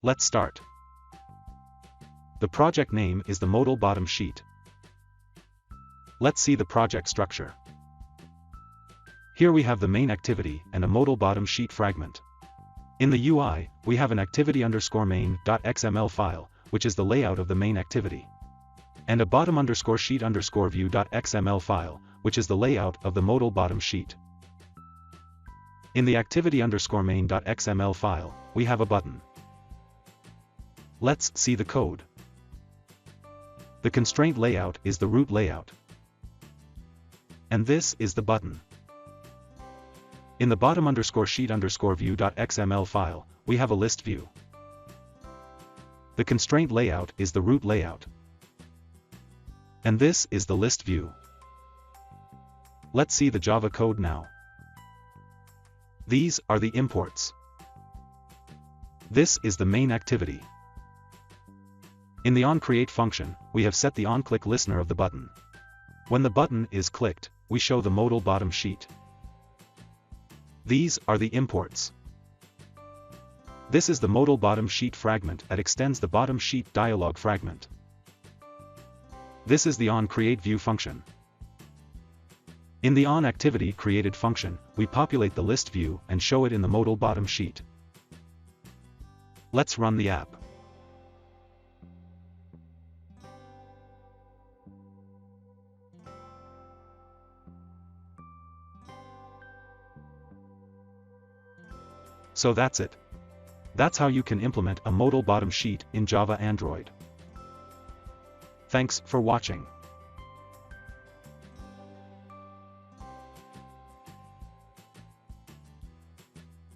Let's start. The project name is the Modal bottom sheet. Let's see the project structure. Here we have the main activity and a Modal bottom sheet fragment. In the UI, we have an activity_main.xml file, which is the layout of the main activity, and a bottom_sheet_view.xml file, which is the layout of the Modal bottom sheet. In the activity_main.xml file, we have a button. Let's see the code. The constraint layout is the root layout. And this is the button. In the bottom_sheet_view.xml file, we have a list view. The constraint layout is the root layout. And this is the list view. Let's see the Java code now. These are the imports. This is the main activity. In the onCreate function, we have set the onClick listener of the button. When the button is clicked, we show the Modal bottom sheet. These are the imports. This is the Modal bottom sheet fragment that extends the bottom sheet dialog fragment. This is the onCreateView function. In the onActivityCreated function, we populate the list view and show it in the Modal bottom sheet. Let's run the app. So that's it. That's how you can implement a Modal bottom sheet in Java Android. Thanks for watching.